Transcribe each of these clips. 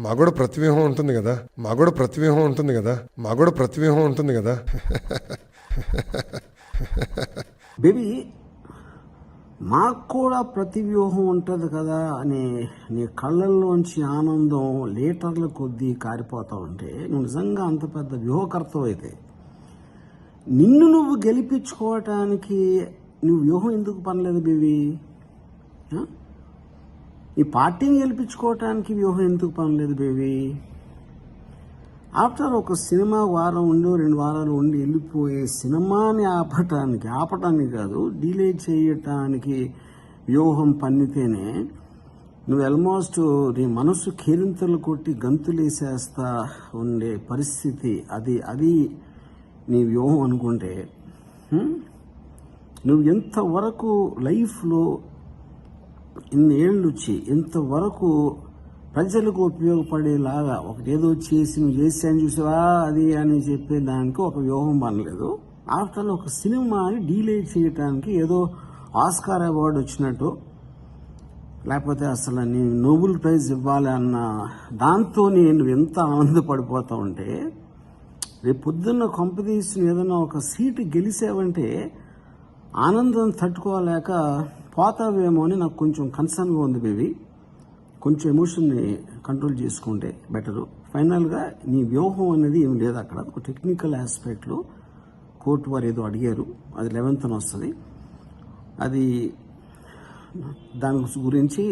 మాగూడ ప్రతివ్యూహం ఉంటుంది కదా, మాగూడ ప్రతివ్యూహం ఉంటుంది కదా, మాగూడ ప్రతివ్యూహం ఉంటుంది కదా. బేబీ మాకు కూడా ప్రతివ్యూహం ఉంటుంది కదా అని నీ కళ్ళల్లోంచి ఆనందం లీటర్ల కొద్దీ కారిపోతా ఉంటే నువ్వు నిజంగా అంత పెద్ద వ్యూహకర్తవు అయితే నిన్ను నువ్వు గెలిపించుకోవటానికి నువ్వు వ్యూహం ఎందుకు పనలేదు బేబీ? ఈ పార్టీని గెలిపించుకోవటానికి వ్యూహం ఎందుకు పనలేదు బేబీ? ఆఫ్టర్ ఒక సినిమా వారం ఉండి 2 వారాలు ఉండి వెళ్ళిపోయే సినిమాని ఆపటానికి కాదు, డిలే చేయటానికి వ్యూహం పన్నితేనే నువ్వు ఆల్మోస్ట్ నీ మనసు కేరింతలు కొట్టి గంతులేసేస్తా ఉండే పరిస్థితి అది నీ వ్యూహం అనుకుంటే నువ్వు ఎంతవరకు లైఫ్లో ఇన్నేళ్ళు వచ్చి ఇంతవరకు ప్రజలకు ఉపయోగపడేలాగా ఒకటి ఏదో చేసి నువ్వు చేసాను చూసావా అది అని చెప్పేదానికి ఒక వ్యూహం పనలేదు. ఆఫ్టర్ ఒక సినిమాని డీలే చేయటానికి ఏదో ఆస్కార్ అవార్డు వచ్చినట్టు లేకపోతే అసలు నీ నోబెల్ ప్రైజ్ ఇవ్వాలి అన్న దాంతో నువ్వు ఎంత ఆనందపడిపోతా ఉంటే రేపు పొద్దున్న కొంపదీసి ఏదైనా ఒక సీటు గెలిచావంటే ఆనందం తట్టుకోలేక పోతావేమో అని నాకు కొంచెం కన్సర్న్గా ఉంది బేబీ. కొంచెం ఎమోషన్ని కంట్రోల్ చేసుకుంటే బెటరు. ఫైనల్గా నీ వ్యూహం అనేది ఏమి లేదు అక్కడ. ఒక టెక్నికల్ ఆస్పెక్ట్లో కోర్టు వారు ఏదో అడిగారు, అది 11th వస్తుంది. అది దాని గురించి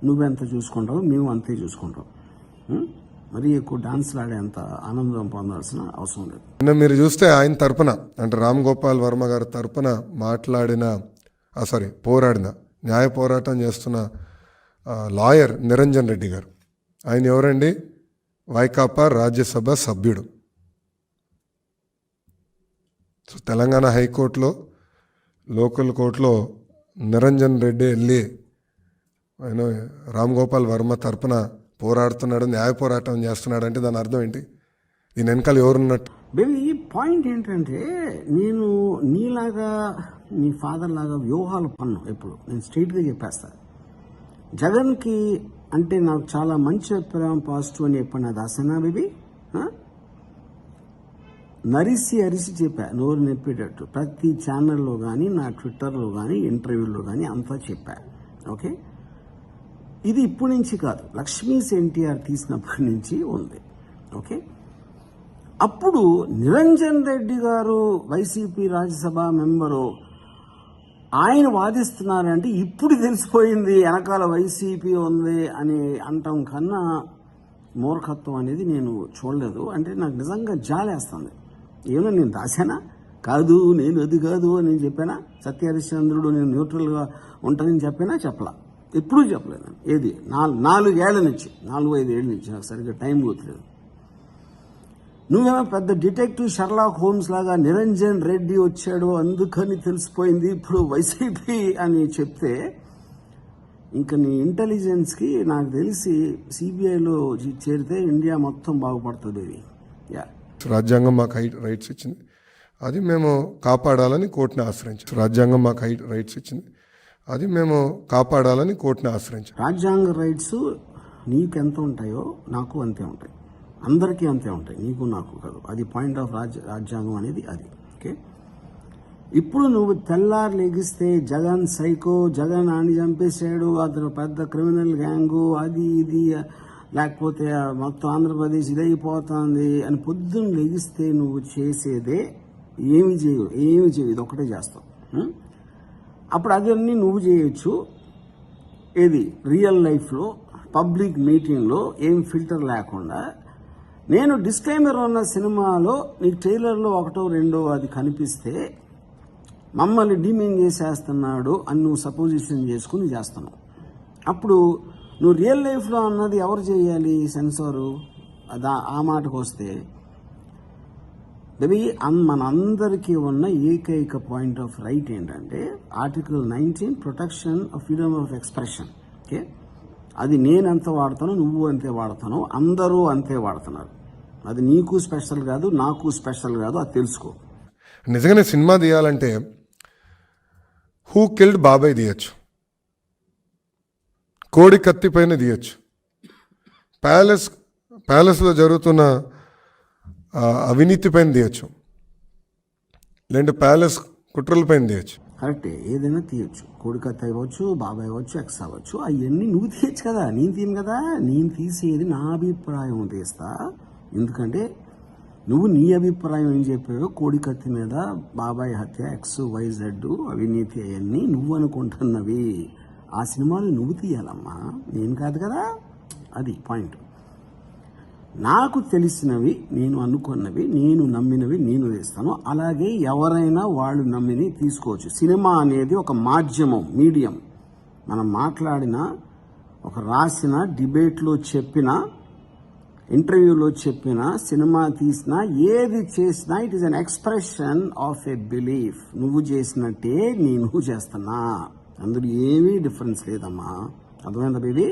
నువ్వెంత చూసుకుంటావు, మేము అంతే చూసుకుంటాం. మరీ ఎక్కువ డాన్స్లు ఆడేంత ఆనందం పొందాల్సిన అవసరం లేదు. నిన్న మీరు చూస్తే ఆయన తరపున అంటే రామ్ గోపాల్ వర్మ గారి తరపున పోరాడిన న్యాయ పోరాటం చేస్తున్న లాయర్ నిరంజన్ రెడ్డి గారు. ఆయన ఎవరండి? వైకాపా రాజ్యసభ సభ్యుడు. సో తెలంగాణ హైకోర్టులో లోకల్ కోర్టులో నిరంజన్ రెడ్డి వెళ్ళి ఆయన రామ్ గోపాల్ వర్మ తరపున పోరాడుతున్నాడు, న్యాయ పోరాటం చేస్తున్నాడు అంటే దాని అర్థం ఏంటి? దీని వెనకాల ఎవరున్నట్టు? బేబీ పాయింట్ ఏంటంటే నేను నీలాగా నీ ఫాదర్ లాగా వ్యూహాలు పన్ను ఎప్పుడు నేను స్ట్రైట్గా చెప్పేస్తాను. జగన్కి అంటే నాకు చాలా మంచి అభిప్రాయం, పాజిటివ్ అని చెప్పిన దాసనా బేబీ. అరిసి చెప్పా, నోరు నెప్పేటట్టు ప్రతి ఛానల్లో కానీ నా ట్విట్టర్లో కానీ ఇంటర్వ్యూలో కానీ అంతా చెప్పా. ఓకే, ఇది ఇప్పటి నుంచి కాదు, లక్ష్మీస్ ఎన్టీఆర్ తీసినప్పటి నుంచి ఉంది. ఓకే, అప్పుడు నిరంజన్ రెడ్డి గారు వైసీపీ రాజ్యసభ మెంబరు ఆయన వాదిస్తున్నారంటే ఇప్పుడు తెలిసిపోయింది వెనకాల వైసీపీ ఉంది అని అంటాం కన్నా మూర్ఖత్వం అనేది నేను చూడలేదు. అంటే నాకు నిజంగా జాలేస్తుంది. ఏమన్నా నేను దాశానా? కాదు, నేను అది కాదు అని నేను చెప్పానా? సత్యహరిశ్చంద్రుడు నేను న్యూట్రల్గా ఉంటానని చెప్పలా, ఎప్పుడూ చెప్పలేదు నేను. ఏది 4 ఏళ్ల నుంచి 4-5 ఏళ్ళ నుంచి నాకు సరిగ్గా టైం గుర్తులేదు. నువ్వేమో పెద్ద డిటెక్టివ్ షర్లాక్ హోమ్స్ లాగా నిరంజన్ రెడ్డి వచ్చాడు అందుకని తెలిసిపోయింది ఇప్పుడు వైసీపీ అని చెప్తే ఇంకా నీ ఇంటెలిజెన్స్కి నాకు తెలిసి సిబిఐలో చేరితే ఇండియా మొత్తం బాగుపడుతుంది. రాజ్యాంగం మాకు రైట్స్ ఇచ్చింది, అది మేము కాపాడాలని కోర్టుని ఆశ్రయించాం. రాజ్యాంగం మాకు రైట్స్ ఇచ్చింది, అది మేము కాపాడాలని కోర్టుని ఆశ్రయించాం. రాజ్యాంగ రైట్స్ నీకెంత ఉంటాయో నాకు అంతే ఉంటాయి, అందరికీ అంతే ఉంటాయి, నీకు నాకు కాదు. అది పాయింట్ ఆఫ్ రాజ్యాంగం అనేది అది. ఓకే, ఇప్పుడు నువ్వు తెల్లారు లెగిస్తే జగన్ సైకో, జగన్ ఆని చంపేశాడు, అతను పెద్ద క్రిమినల్ గ్యాంగు, అది ఇది, లేకపోతే మొత్తం ఆంధ్రప్రదేశ్ ఇదైపోతుంది అని పొద్దున్న లెగిస్తే నువ్వు చేసేదే ఏమి చేయవు, ఇది ఒకటే చేస్తావు. అప్పుడు అదన్నీ నువ్వు చేయొచ్చు. ఏది రియల్ లైఫ్లో పబ్లిక్ మీటింగ్లో ఏం ఫిల్టర్ లేకుండా. నేను డిస్క్లైమర్ ఉన్న సినిమాలో నీ ట్రైలర్లో 1-2 అది కనిపిస్తే మమ్మల్ని డిమీన్ చేసేస్తున్నాడు అని నువ్వు సపోజిషన్ చేసుకుని చేస్తున్నావు. అప్పుడు నువ్వు రియల్ లైఫ్లో అన్నది ఎవరు చేయాలి సెన్సారు? ఆ మాటకు వస్తే బేబీ మనందరికీ ఉన్న ఏకైక పాయింట్ ఆఫ్ రైట్ ఏంటంటే article 19 protection of freedom of expression. Okay, అది నేను ఎంత వాడతానో నువ్వు అంతే వాడతాను, అందరూ అంతే వాడుతున్నారు. అది నీకు స్పెషల్ కాదు, నాకు స్పెషల్ కాదు, అది తెలుసుకో. నిజంగానే సినిమా తీయాలంటే హూ కిల్డ్ బాబాయ్ తీయచ్చు, కోడి కత్తి పైన తీయచ్చు. ప్యాలెస్లో జరుగుతున్న అవినీతి పైన తీయచ్చు, లేదంటే ప్యాలెస్ కుట్రల పైన తీయచ్చు. కరెక్టే, ఏదైనా తీయచ్చు. కోడికత్తి అవ్వచ్చు, బాబాయ్ అవ్వచ్చు, ఎక్స్ అవ్వచ్చు, అవన్నీ నువ్వు తీయచ్చు కదా, నేను తీయను కదా. నేను తీసేది నా అభిప్రాయం తీస్తా. ఎందుకంటే నువ్వు నీ అభిప్రాయం ఏం చెప్పావో, కోడికత్తి మీద బాబాయ్ హత్య, ఎక్స్ వైజెడ్, అవినీతి, అవన్నీ నువ్వు అనుకుంటున్నవి. ఆ సినిమాలు నువ్వు తీయాలమ్మా, నేను కాదు కదా. అది పాయింట్. నాకు తెలిసినవి, నేను అనుకున్నవి, నేను నమ్మినవి నేను తీస్తాను. అలాగే ఎవరైనా వాళ్ళు నమ్మిని తీసుకోవచ్చు. సినిమా అనేది ఒక మాధ్యమం, మీడియం. మనం మాట్లాడిన, ఒక రాసిన, డిబేట్లో చెప్పిన, ఇంటర్వ్యూలో చెప్పిన, సినిమా తీసినా, ఏది చేసినా it is an expression of a belief. నువ్వు చేసినట్టే నేను చేస్తున్నా, అందులో ఏమీ డిఫరెన్స్ లేదమ్మా. అర్థమైందా బేబీ?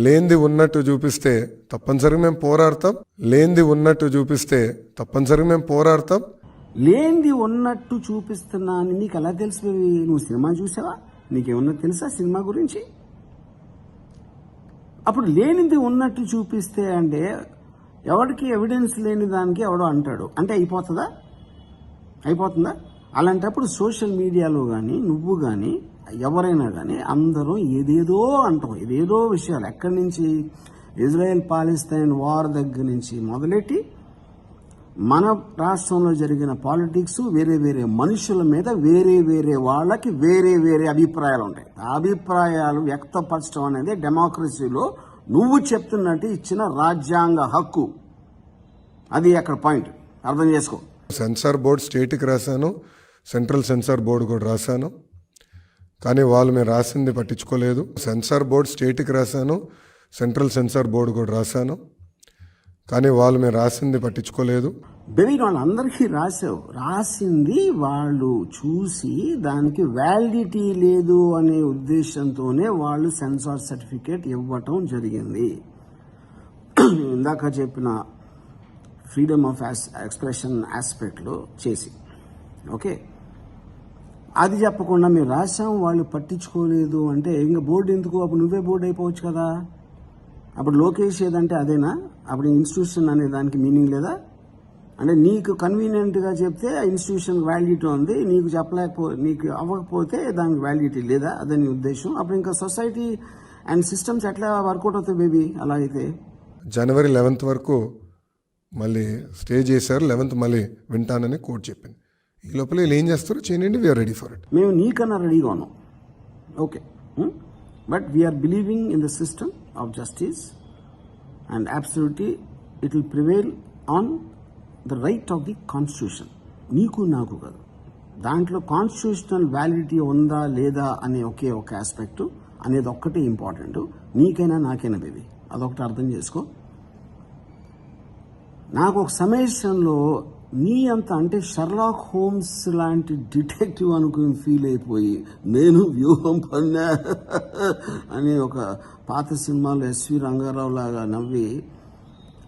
లేనిది ఉన్నట్టు చూపిస్తే తప్పనిసరిగా మేము పోరాడతాం. లేనిది ఉన్నట్టు చూపిస్తే తప్పనిసరిగా మేము పోరాడతాం. లేనిది ఉన్నట్టు చూపిస్తున్నా అని నీకు ఎలా తెలుసు బేబీ? నువ్వు సినిమా చూసావా? నీకేమన్నా తెలుసా సినిమా గురించి? అప్పుడు లేనిది ఉన్నట్టు చూపిస్తే అంటే ఎవరికి ఎవిడెన్స్ లేని దానికి ఎవడో అంటాడు అంటే అయిపోతుందా? అలాంటప్పుడు సోషల్ మీడియాలో కానీ నువ్వు కానీ ఎవరైనా కానీ అందరూ ఏదేదో అంటాం, ఏదేదో విషయాలు. ఎక్కడి నుంచి? ఇజ్రాయెల్ పాలస్తీన్ వార్ దగ్గర నుంచి మొదలెట్టి మన రాష్ట్రంలో జరిగిన పాలిటిక్స్, వేరే వేరే మనుషుల మీద వేరే వేరే వాళ్ళకి వేరే వేరే అభిప్రాయాలు ఉంటాయి. ఆ అభిప్రాయాలు వ్యక్తపరచడం అనేది డెమోక్రసీలో నువ్వు చెప్తున్నట్టు ఇచ్చిన రాజ్యాంగ హక్కు. అది అక్కడ పాయింట్, అర్థం చేసుకో. సెన్సార్ బోర్డు స్టేట్కి రాశాను, సెంట్రల్ సెన్సార్ బోర్డు కూడా రాశాను, కానీ వాళ్ళు మేము రాసింది పట్టించుకోలేదు. సెన్సార్ బోర్డు స్టేట్కి రాశాను, సెంట్రల్ సెన్సార్ బోర్డు కూడా రాశాను, కానీ వాళ్ళు మేము రాసింది పట్టించుకోలేదు. బేబీ వాళ్ళందరికీ రాసావు, రాసింది వాళ్ళు చూసి దానికి వ్యాలిడిటీ లేదు అనే ఉద్దేశంతోనే వాళ్ళు సెన్సార్ సర్టిఫికేట్ ఇవ్వటం జరిగింది. ఇందాక చెప్పిన ఫ్రీడమ్ ఆఫ్ ఎక్స్ప్రెషన్ ఆస్పెక్ట్లో చేసి, ఓకే, అది చెప్పకుండా మేము రాసాం వాళ్ళు పట్టించుకోలేదు అంటే ఇంకా బోర్డు ఎందుకు? అప్పుడు నువ్వే బోర్డు అయిపోవచ్చు కదా. అప్పుడు లోకేష్ ఏదంటే అదేనా? అప్పుడు ఇన్స్టిట్యూషన్ అనే దానికి మీనింగ్ లేదా? అంటే నీకు కన్వీనియంట్గా చెప్తే ఆ ఇన్స్టిట్యూషన్కి వ్యాలిడిటీ ఉంది, నీకు అవ్వకపోతే దానికి వ్యాలిడిటీ లేదా? అదే నీ ఉద్దేశం. అప్పుడు ఇంకా సొసైటీ అండ్ సిస్టమ్స్ ఎట్లా వర్కౌట్ అవుతాయి బేబీ? అలా అయితే జనవరి 11th వరకు మళ్ళీ స్టే చేశారు. 11th మళ్ళీ వింటానని కోర్టు చెప్పింది. ఈ లోపల వీళ్ళు ఏం చేస్తారో చేయండి, వీఆర్ రెడీ ఫర్ ఇట్. మేము నీకన్నా రెడీగా ఉన్నాం, okay. But we're believing in the system of justice and absolutely it will prevail on the right of the constitution. నీకు నాకు కాదు, దాంట్లో కాన్స్టిట్యూషనల్ వ్యాలిడిటీ ఉందా లేదా అనే ఒకే ఒక ఆస్పెక్ట్ అనేది ఒక్కటే ఇంపార్టెంట్. నీకైనా నాకైనా బేబీ, అదొకటి అర్థం చేసుకో. నాకు ఒక సమయంలో నీ అంత అంటే షర్లాక్ హోమ్స్ లాంటి డిటెక్టివ్ అనుకుని ఫీల్ అయిపోయి నేను వ్యూహం పన్నా అని ఒక పాత సినిమాలో ఎస్వి రంగారావు లాగా నవ్వి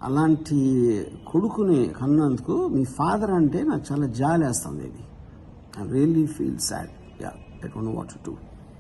అలాంటి కొడుకుని కన్నందుకు మీ ఫాదర్ అంటే నాకు చాలా జాలేస్తుంది. I really feel sad. I don't know what to do.